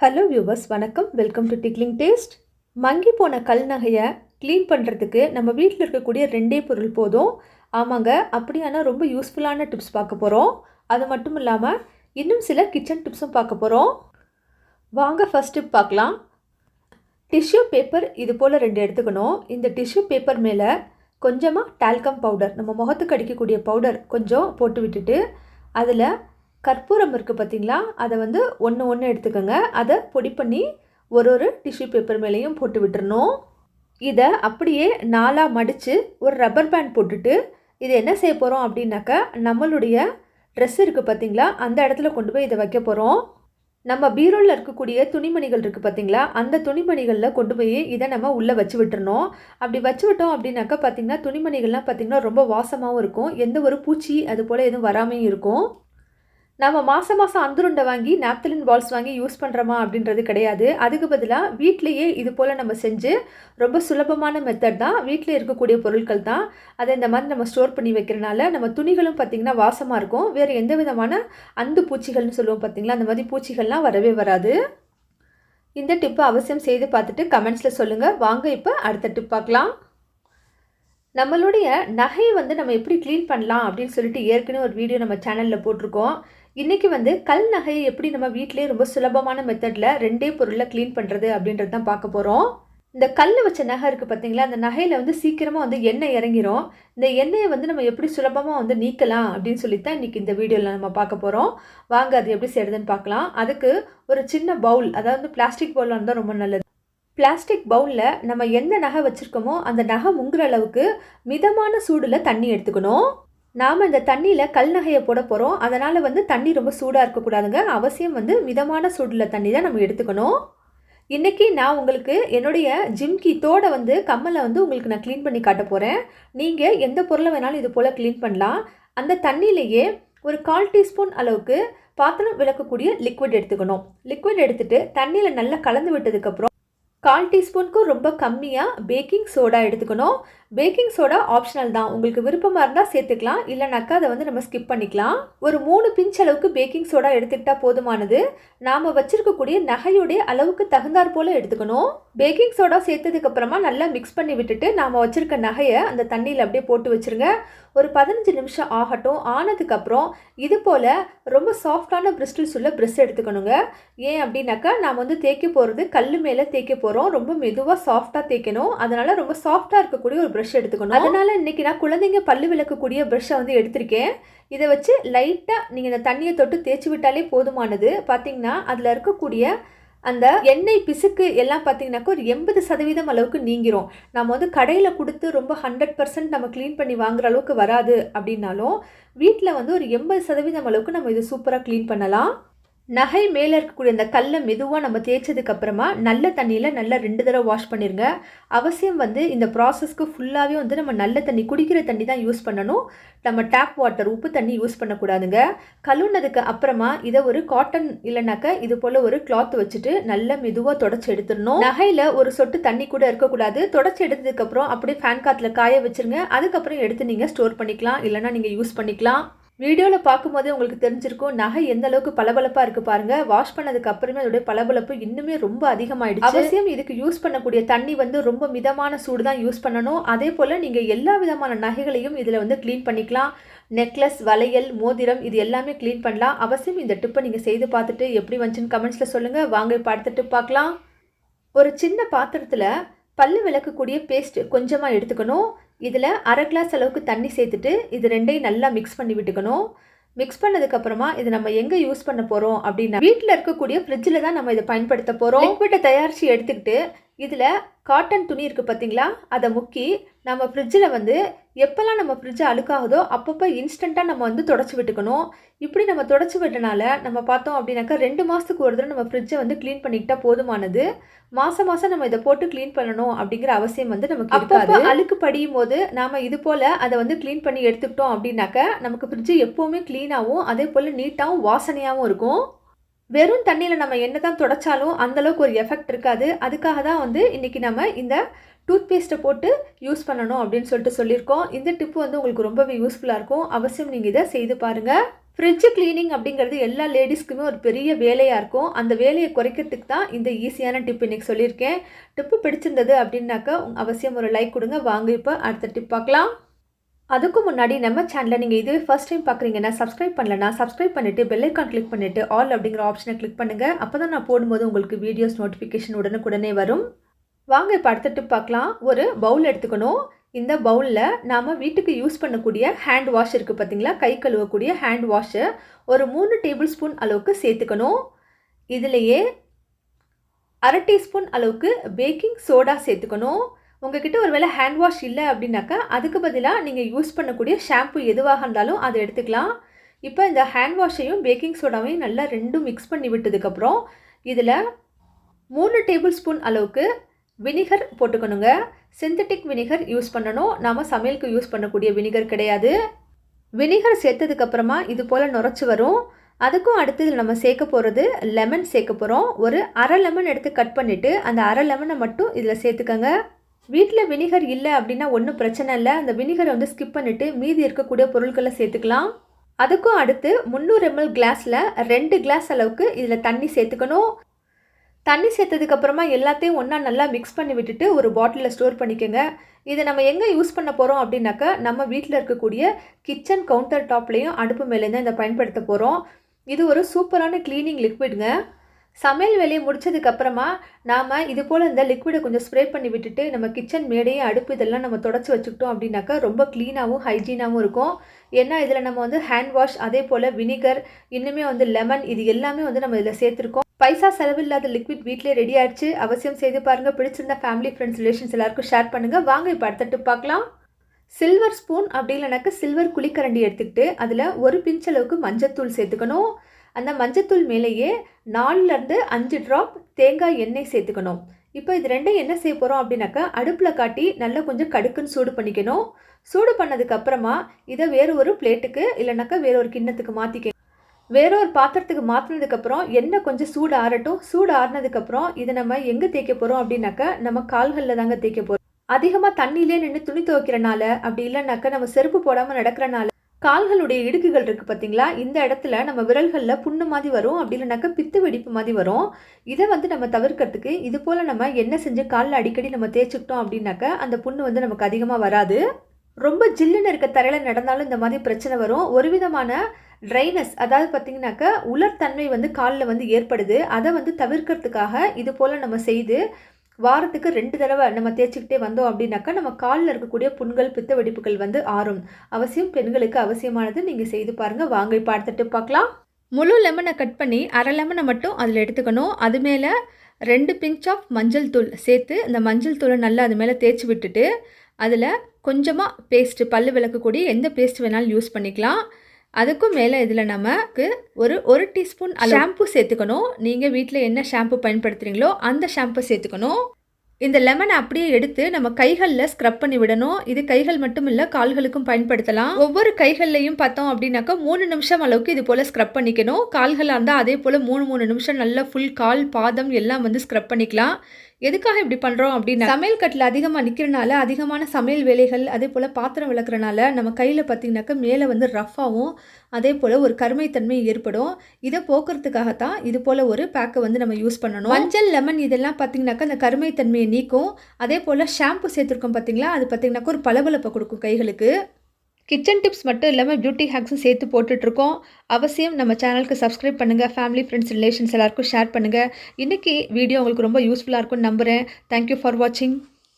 Hello viewers, வணக்கம். Welcome to Tickling Taste. மங்கி போன கல் நகையை க்ளீன் பண்ணுறதுக்கு நம்ம வீட்டில் இருக்கக்கூடிய ரெண்டே பொருள் போதும். ஆமாங்க, அப்படியான ரொம்ப யூஸ்ஃபுல்லான டிப்ஸ் பார்க்க போகிறோம். அது மட்டும் இல்லாமல் இன்னும் சில கிச்சன் டிப்ஸும் பார்க்க போகிறோம். வாங்க ஃபர்ஸ்ட் டிப் பார்க்கலாம். டிஷ்யூ பேப்பர் இது போல் 2 எடுத்துக்கணும். இந்த டிஷ்யூ பேப்பர் மேலே கொஞ்சமாக டால்கம் பவுடர், நம்ம முகத்துக்கு அடிக்கக்கூடிய பவுடர் கொஞ்சம் போட்டு விட்டுட்டு, அதில் கற்பூரம் இருக்குது பார்த்தீங்களா, அதை ஒன்று எடுத்துக்கோங்க. அதை பொடி பண்ணி ஒரு டிஷ்யூ பேப்பர் மேலேயும் போட்டு விட்டுறணும். இதை அப்படியே 4 மடித்து ஒரு ரப்பர் பேண்ட் போட்டுட்டு இதை என்ன செய்ய போகிறோம் அப்படின்னாக்கா, நம்மளுடைய ட்ரெஸ் இருக்குது பார்த்தீங்களா, அந்த இடத்துல கொண்டு போய் இதை வைக்க போகிறோம். நம்ம பீரோவில் இருக்கக்கூடிய துணிமணிகள் இருக்குது பார்த்தீங்களா, அந்த துணிமணிகளில் கொண்டு போய் இதை நம்ம உள்ளே வச்சு விட்டுறணும். அப்படி வச்சு விட்டோம் அப்படின்னாக்கா பார்த்திங்கன்னா, துணிமணிகள்லாம் பார்த்திங்கன்னா ரொம்ப வாசமாகவும் இருக்கும். எந்த ஒரு பூச்சி அது போல் எதுவும் வராமையும் இருக்கும். நம்ம மாதம் அந்துருண்டை வாங்கி நாப்தலின் பால்ஸ் வாங்கி யூஸ் பண்ணுறோமா அப்படின்றது கிடையாது. அதுக்கு பதிலாக வீட்டிலையே இது போல் நம்ம செஞ்சு, ரொம்ப சுலபமான மெத்தட் தான். வீட்டில் இருக்கக்கூடிய பொருட்கள் தான். அதை இந்த மாதிரி நம்ம ஸ்டோர் பண்ணி வைக்கிறனால நம்ம துணிகளும் பார்த்திங்கன்னா வாசமாக இருக்கும். வேறு எந்த விதமான அந்து பூச்சிகள்னு சொல்லுவோம் பார்த்திங்களா, அந்த மாதிரி பூச்சிகள்லாம் வரவே வராது. இந்த டிப்பை அவசியம் செய்து பார்த்துட்டு கமெண்ட்ஸில் சொல்லுங்கள். வாங்க இப்போ அடுத்த டிப் பார்க்கலாம். நம்மளுடைய நகையை நம்ம எப்படி க்ளீன் பண்ணலாம் அப்படின்னு சொல்லிட்டு ஏற்கனவே ஒரு வீடியோ நம்ம சேனலில் போட்டிருக்கோம். இன்றைக்கி கல் நகையை எப்படி நம்ம வீட்டிலே ரொம்ப சுலபமான மெத்தடில் 2 பொருளில் க்ளீன் பண்ணுறது அப்படின்றது தான் பார்க்க போகிறோம். இந்த கல் வச்ச நகை இருக்குது பார்த்தீங்களா, அந்த நகையில் சீக்கிரமாக எண்ணெய் இறங்கிரும். இந்த எண்ணெயை நம்ம எப்படி சுலபமாக நீக்கலாம் அப்படின்னு சொல்லி தான் இன்றைக்கி இந்த வீடியோவில் நம்ம பார்க்க போகிறோம். வாங்க அது எப்படி செய்கிறதுன்னு பார்க்கலாம். அதுக்கு ஒரு சின்ன பவுல், அதாவது பிளாஸ்டிக் பவுலாக இருந்தால் ரொம்ப நல்லது. பிளாஸ்டிக் பவுலில் நம்ம எந்த நகை வச்சுருக்கோமோ அந்த நகை முங்குற அளவுக்கு மிதமான சூடில் தண்ணி எடுத்துக்கணும். நாம் இந்த தண்ணியில் கல் நகையை போட போகிறோம். அதனால் தண்ணி ரொம்ப சூடாக இருக்கக்கூடாதுங்க. அவசியம் மிதமான சூடில் தண்ணி தான் நம்ம எடுத்துக்கணும். இன்றைக்கி நான் உங்களுக்கு என்னுடைய ஜிம்கி தோடை கம்மலை உங்களுக்கு நான் க்ளீன் பண்ணி காட்ட போகிறேன். நீங்கள் எந்த பொருளை வேணாலும் இது போல் க்ளீன் பண்ணலாம். அந்த தண்ணியிலேயே ஒரு 1/4 டீஸ்பூன் அளவுக்கு பாத்திரம் விளக்கக்கூடிய லிக்விட் எடுத்துக்கணும். லிக்விட் எடுத்துகிட்டு தண்ணியில் நல்லா கலந்து விட்டதுக்கப்புறம் 1/4 டீஸ்பூனுக்கும் ரொம்ப கம்மியாக பேக்கிங் சோடா எடுத்துக்கணும். பேக்கிங் சோடா ஆப்ஷனல் தான். உங்களுக்கு விருப்பமாக இருந்தால் சேர்த்துக்கலாம், இல்லைனாக்கா அதை நம்ம ஸ்கிப் பண்ணிக்கலாம். ஒரு 3 பிஞ்ச் அளவுக்கு பேக்கிங் சோடா எடுத்துக்கிட்டால் போதுமானது. நாம் வச்சுருக்கக்கூடிய நகையுடைய அளவுக்கு தகுந்தாற் போல் எடுத்துக்கணும். பேக்கிங் சோடா சேர்த்ததுக்கப்புறமா நல்லா மிக்ஸ் பண்ணி விட்டுட்டு நாம் வச்சுருக்க நகையை அந்த தண்ணியில் அப்படியே போட்டு வச்சுருங்க. ஒரு 15 நிமிஷம் ஆகட்டும். ஆனதுக்கப்புறம் இது போல் ரொம்ப சாஃப்டான பிரிஸ்டில்ஸ் உள்ள ப்ரெஷ் எடுத்துக்கணுங்க. ஏன் அப்படின்னாக்கா, நாம் தேய்க்க போகிறது கல் மேலே தேய்க்க போகிறோம். ரொம்ப மெதுவாக சாஃப்டாக தேய்க்கணும். அதனால் ரொம்ப சாஃப்டாக இருக்கக்கூடிய ஒரு ப்ரஷ் எடுத்துக்கணும். அதனால் இன்றைக்கி நான் குழந்தைங்க பல்லு விளக்கக்கூடிய ப்ரஷ்ஷை எடுத்திருக்கேன். இதை வச்சு லைட்டாக நீங்கள் இந்த தண்ணியை தொட்டு தேய்ச்சி விட்டாலே போதுமானது. பார்த்திங்கன்னா அதில் இருக்கக்கூடிய அந்த எண்ணெய் பிசுக்கு எல்லாம் பார்த்திங்கனாக்கா ஒரு 80% அளவுக்கு நீங்கிரும். நம்ம கடையில் கொடுத்து ரொம்ப 100% நம்ம க்ளீன் பண்ணி வாங்குற அளவுக்கு வராது. அப்படின்னாலும் வீட்டில் ஒரு 80% அளவுக்கு நம்ம இதை சூப்பராக க்ளீன் பண்ணலாம். நகை மேலே இருக்கக்கூடிய அந்த கல்லை மெதுவாக நம்ம தேய்ச்சதுக்கப்புறமா நல்ல தண்ணியில் நல்லா 2 தடவை வாஷ் பண்ணிடுங்க. அவசியம் இந்த ப்ராசஸ்க்கு ஃபுல்லாகவே நம்ம நல்ல தண்ணி, குடிக்கிற தண்ணி தான் யூஸ் பண்ணணும். நம்ம டேப் வாட்டர், உப்பு தண்ணி யூஸ் பண்ணக்கூடாதுங்க. கழுவுனதுக்கு அப்புறமா இதை ஒரு காட்டன் இல்லைனாக்கா இது போல் ஒரு கிளாத் வச்சுட்டு நல்லா மெதுவாக தொடச்சி எடுத்துடணும். நகையில் ஒரு சொட்டு தண்ணி கூட இருக்கக்கூடாது. தொடச்சி எடுத்ததுக்கப்புறம் அப்படியே ஃபேன் காற்றுல காய வச்சுருங்க. அதுக்கப்புறம் எடுத்து நீங்கள் ஸ்டோர் பண்ணிக்கலாம், இல்லைனா நீங்கள் யூஸ் பண்ணிக்கலாம். வீடியோவில் பார்க்கும்போதே உங்களுக்கு தெரிஞ்சிருக்கும் நகை எந்த அளவுக்கு பளபளப்பாக இருக்குது பாருங்கள். வாஷ் பண்ணதுக்கு அப்புறமே அதோடைய பளபளப்பு இன்னுமே ரொம்ப அதிகமாகிடுச்சு. அவசியம் இதுக்கு யூஸ் பண்ணக்கூடிய தண்ணி ரொம்ப மிதமான சூடு தான் யூஸ் பண்ணணும். அதே போல் நீங்கள் எல்லா விதமான நகைகளையும் இதில் க்ளீன் பண்ணிக்கலாம். நெக்லஸ், வளையல், மோதிரம், இது எல்லாமே க்ளீன் பண்ணலாம். அவசியம் இந்த டிப்பை நீங்கள் செய்து பார்த்துட்டு எப்படி வந்துச்சுன்னு கமெண்ட்ஸில் சொல்லுங்கள். வாங்க இப்போ அடுத்த டிப் பார்க்கலாம். ஒரு சின்ன பாத்திரத்தில் பல்லு விளக்கக்கூடிய பேஸ்ட் கொஞ்சமாக எடுத்துக்கணும். இதில் 1/2 கிளாஸ் அளவுக்கு தண்ணி சேர்த்துட்டு இது 2ஐயும் நல்லா மிக்ஸ் பண்ணி விட்டுக்கணும். மிக்ஸ் பண்ணதுக்கப்புறமா இது நம்ம எங்கே யூஸ் பண்ண போகிறோம் அப்படின்னா, வீட்டில் இருக்கக்கூடிய ஃப்ரிட்ஜில் தான் நம்ம இதை பயன்படுத்த போகிறோம். லிக்விட்டை தயாரித்து எடுத்துக்கிட்டு இதில் காட்டன் துணி இருக்குது பார்த்தீங்களா, அதை முக்கி நம்ம ஃப்ரிட்ஜில் எப்போல்லாம் நம்ம ஃப்ரிட்ஜை அழுக்காகுதோ அப்பப்போ இன்ஸ்டண்ட்டாக நம்ம தொடச்சி விட்டுக்கணும். இப்படி நம்ம தொடச்சி விட்டனால நம்ம பார்த்தோம் அப்படின்னாக்கா 2 மாதத்துக்கு ஒரு தடவை நம்ம ஃப்ரிட்ஜை க்ளீன் பண்ணிக்கிட்டால் போதுமானது. மாதம் நம்ம இதை போட்டு க்ளீன் பண்ணணும் அப்படிங்கிற அவசியம் நமக்கு இருக்காது. அழுக்கு படியும் போது நாம் இது போல் அதை க்ளீன் பண்ணி எடுத்துக்கிட்டோம் அப்படின்னாக்கா நமக்கு ஃப்ரிட்ஜு எப்போவுமே க்ளீனாகவும் அதே போல் நீட்டாகவும் வாசனையாகவும் இருக்கும். வெறும் தண்ணியில் நம்ம என்ன தான் தொடச்சாலும் அந்தளவுக்கு ஒரு எஃபெக்ட் இருக்காது. அதுக்காக தான் இன்றைக்கி நம்ம இந்த டூத் பேஸ்ட்டை போட்டு யூஸ் பண்ணணும் அப்படின்னு சொல்லியிருக்கோம். இந்த டிப்பு உங்களுக்கு ரொம்பவே யூஸ்ஃபுல்லாக இருக்கும். அவசியம் நீங்கள் இதை செய்து பாருங்கள். ஃப்ரிட்ஜ் கிளீனிங் அப்படிங்கிறது எல்லா லேடிஸ்க்குமே ஒரு பெரிய வேலையாக இருக்கும். அந்த வேலையை குறைக்கிறதுக்கு தான் இந்த ஈஸியான டிப் இன்றைக்கி சொல்லியிருக்கேன். டிப்பு பிடிச்சிருந்தது அப்படின்னாக்கா அவசியம் ஒரு லைக் கொடுங்க. வாங்க இப்போ அடுத்த டிப் பார்க்கலாம். அதுக்கு முன்னாடி நம்ம சேனலை நீங்கள் இதுவே ஃபர்ஸ்ட் டைம் பார்க்குறீங்கன்னா சப்ஸ்கிரைப் பண்ணலன்னா சப்ஸ்கிரைப் பண்ணிவிட்டு பெல் ஐக்கான் கிளிக் பண்ணிவிட்டு ஆல் அப்படிங்கிற ஆப்ஷனை கிளிக் பண்ணுங்கள். அப்போ தான் நான் போடும்போது உங்களுக்கு வீடியோஸ் நோட்டிஃபிகேஷன் உடனுக்குடனே வரும். வாங்க இப்போ அடுத்த டிப் பார்க்கலாம். ஒரு பவுல் எடுத்துக்கணும். இந்த பவுலில் நாம் வீட்டுக்கு யூஸ் பண்ணக்கூடிய ஹேண்ட் வாஷ் இருக்குது பார்த்தீங்களா, கை கழுவக்கூடிய ஹேண்ட் வாஷை ஒரு 3 டேபிள் ஸ்பூன் அளவுக்கு சேர்த்துக்கணும். இதிலேயே அரை டீஸ்பூன் அளவுக்கு பேக்கிங் சோடா சேர்த்துக்கணும். உங்ககிட்ட ஒரு வேளை ஹேண்ட் வாஷ் இல்லை அப்படின்னாக்கா அதுக்கு பதிலாக நீங்கள் யூஸ் பண்ணக்கூடிய ஷாம்பு எதுவாக இருந்தாலும் அதை எடுத்துக்கலாம். இப்போ இந்த ஹேண்ட் வாஷையும் பேக்கிங் சோடாவையும் நல்லா ரெண்டும் மிக்ஸ் பண்ணி விட்டதுக்கப்புறம் இதில் 3 டேபிள் ஸ்பூன் அளவுக்கு வினிகர் போட்டுக்கணுங்க. சிந்தட்டிக் வினிகர் யூஸ் பண்ணணும். நாம் சமையலுக்கு யூஸ் பண்ணக்கூடிய வினிகர் கிடையாது. வினிகர் சேர்த்ததுக்கப்புறமா இது போல் நுரைச்சி வரும். அதுக்கும் அடுத்து இதில் நம்ம சேர்க்க போகிறது லெமன் சேர்க்க போகிறோம். ஒரு அரை லெமன் எடுத்து கட் பண்ணிவிட்டு அந்த அரை லெமனை மட்டும் இதில் சேர்த்துக்கங்க. வீட்டில் வினிகர் இல்லை அப்படின்னா ஒன்றும் பிரச்சனை இல்லை. அந்த வினிகரை வந்து ஸ்கிப் பண்ணிவிட்டு மீதி இருக்கக்கூடிய பொருட்களை சேர்த்துக்கலாம். அதுக்கும் அடுத்து 300 ml கிளாஸில் 2 கிளாஸ் அளவுக்கு இதில் தண்ணி சேர்த்துக்கணும். தண்ணி சேர்த்ததுக்கப்புறமா எல்லாத்தையும் ஒன்றா நல்லா மிக்ஸ் பண்ணி விட்டுட்டு ஒரு பாட்டிலில் ஸ்டோர் பண்ணிக்கோங்க. இதை நம்ம எங்கே யூஸ் பண்ண போகிறோம் அப்படின்னாக்கா நம்ம வீட்டில் இருக்கக்கூடிய கிச்சன் கவுண்டர் டாப்லேயும் அடுப்பு மேலேருந்து இதை பயன்படுத்த போகிறோம். இது ஒரு சூப்பரான க்ளீனிங் லிக்விடுங்க. சமையல் வேலையை முடித்ததுக்கப்புறமா நாம் இது போல் இந்த லிக்விடை கொஞ்சம் ஸ்ப்ரே பண்ணி விட்டுட்டு நம்ம கிச்சன் மேடையே அடுப்பு இதெல்லாம் நம்ம தொடச்சி வச்சுக்கிட்டோம் அப்படின்னாக்கா ரொம்ப க்ளீனாகவும் ஹைஜீனாகவும் இருக்கும். ஏன்னா இதில் நம்ம வந்து ஹேண்ட் வாஷ், அதே போல் வினிகர், இன்னுமே வந்து லெமன், இது எல்லாமே வந்து நம்ம இதில் சேர்த்துருக்கோம். பைசா செலவில்லாத லிக்விட் வீட்டிலே ரெடி ஆயிடுச்சு. அவசியம் செய்து பாருங்கள். பிடிச்சிருந்தா ஃபேமிலி, ஃப்ரெண்ட்ஸ், ரிலேஷன்ஸ் எல்லாருக்கும் ஷேர் பண்ணுங்கள். வாங்க இப்போ அடுத்த டிப் பார்க்கலாம். சில்வர் ஸ்பூன் அப்படி இல்லைனாக்கா சில்வர் குழிக்கரண்டி எடுத்துக்கிட்டு அதில் ஒரு பிஞ்ச் அளவுக்கு மஞ்சத்தூள் சேர்த்துக்கணும். அந்த மஞ்சத்தூள் மேலேயே 4லேருந்து 5 ட்ராப் தேங்காய் எண்ணெய் சேர்த்துக்கணும். இப்போ இது ரெண்டையும் என்ன செய்ய போகிறோம் அப்படின்னாக்கா அடுப்பில் காட்டி நல்லா கொஞ்சம் கடுக்குன்னு சூடு பண்ணிக்கணும். சூடு பண்ணதுக்கப்புறமா இதை வேறு ஒரு பிளேட்டுக்கு இல்லைனாக்கா வேற ஒரு கிண்ணத்துக்கு மாற்றிக்க. வேற ஒரு பாத்திரத்துக்கு மாற்றினதுக்கப்புறம் எண்ணெய் கொஞ்சம் சூடு ஆறட்டும். சூடு ஆறினதுக்கப்புறம் இதை நம்ம எங்கே தேய்க்க போகிறோம் அப்படின்னாக்கா நம்ம கால்களில் தாங்க தேய்க்க போகிறோம். அதிகமாக தண்ணியிலே நின்று துணி துவைக்கிறனால அப்படி இல்லைனாக்கா நம்ம செருப்பு போடாமல் நடக்கிறனால கால்களுடைய இடுக்குகள் இருக்குது பார்த்தீங்களா, இந்த இடத்துல நம்ம விரல்களில் புண்ணு மாதிரி வரும். அப்படி இல்லைனாக்கா பித்து வெடிப்பு மாதிரி வரும். இதை வந்து நம்ம தவிர்க்கிறதுக்கு இது போல் நம்ம எண்ணெய் செஞ்சு காலில் அடிக்கடி நம்ம தேய்ச்சிக்கிட்டோம் அப்படின்னாக்கா அந்த புண்ணு வந்து நமக்கு அதிகமாக வராது. ரொம்ப ஜில்லுன்னு இருக்க தரையில் நடந்தாலும் இந்த மாதிரி பிரச்சனை வரும். ஒரு விதமான ட்ரைனஸ், அதாவது பார்த்திங்கனாக்கா உலர்த்தன்மை வந்து காலில் வந்து ஏற்படுது. அதை வந்து தவிர்க்கிறதுக்காக இது போல் நம்ம செய்து வாரத்துக்கு 2 தடவை நம்ம தேய்ச்சிக்கிட்டே வந்தோம் அப்படின்னாக்கா நம்ம காலில் இருக்கக்கூடிய புண்கள், பித்த வெடிப்புகள் வந்து ஆறும். அவசியம் பெண்களுக்கு அவசியமானது. நீங்கள் செய்து பாருங்கள். வாங்க இப்போ அடுத்துட்டு பார்க்கலாம். முழு லெமனை கட் பண்ணி அரை லெமனை மட்டும் அதில் எடுத்துக்கணும். அது மேலே 2 பிஞ்ச் ஆஃப் மஞ்சள் தூள் சேர்த்து இந்த மஞ்சள் தூளை நல்லா அது மேலே தேய்ச்சி விட்டுட்டு அதில் கொஞ்சமாக பேஸ்ட்டு, பல்லு விளக்கக்கூடிய எந்த பேஸ்ட் வேணாலும் யூஸ் பண்ணிக்கலாம். அதுக்கும் மேலே இதில் நமக்கு ஒரு டீஸ்பூன் ஷாம்பு சேர்த்துக்கணும். நீங்கள் வீட்டில் என்ன ஷாம்பு பயன்படுத்துகிறீங்களோ அந்த ஷாம்பு சேர்த்துக்கணும். இந்த லெமனை அப்படியே எடுத்து நம்ம கைகளில் ஸ்க்ரப் பண்ணி விடணும். இது கைகள் மட்டும் இல்லை, கால்களுக்கும் பயன்படுத்தலாம். ஒவ்வொரு கைகள்லையும் பார்த்தோம் அப்படின்னாக்கா 3 நிமிஷம் அளவுக்கு இது போல் ஸ்க்ரப் பண்ணிக்கணும். கால்களாக இருந்தால் அதே போல் 3 நிமிஷம் நல்லா ஃபுல் கால், பாதம் எல்லாம் வந்து ஸ்க்ரப் பண்ணிக்கலாம். எதுக்காக இப்படி பண்ணுறோம் அப்படின்னா சமையல் கட்டில் அதிகமாக நிற்கிறனால அதிகமான சமையல் வேலைகள், அதே போல் பாத்திரம் விளக்குறனால நம்ம கையில் பார்த்திங்கனாக்கா மேலே வந்து ரஃப்பாகவும் அதே போல் ஒரு கருமைத்தன்மை ஏற்படும். இதை போக்குறதுக்காகத்தான் இது போல் ஒரு பேக்கை வந்து நம்ம யூஸ் பண்ணணும். மஞ்சள், லெமன் இதெல்லாம் பார்த்திங்கனாக்கா அந்த கருமைத்தன்மையை நீக்கும். அதே போல் ஷாம்பு சேர்த்துருக்கோம் பார்த்திங்களா, அது பார்த்திங்கனாக்கா ஒரு பளபளப்பை கொடுக்கும் கைகளுக்கு. கிச்சன் டிப்ஸ் மட்டும் இல்லாமல் பியூட்டி ஹேக்ஸும் சேர்த்து போட்டுட்ருக்கோம். அவசியம் நம்ம சேனலுக்கு சப்ஸ்கிரைப் பண்ணுங்கள். ஃபேமிலி, ஃப்ரெண்ட்ஸ், ரிலேஷன்ஸ் எல்லாருக்கும் ஷேர் பண்ணுங்கள். இன்றைக்கி வீடியோ உங்களுக்கு ரொம்ப யூஸ்ஃபுல்லாக இருக்கும்னு நம்புகிறேன். தேங்க்யூ ஃபார் வாட்சிங்.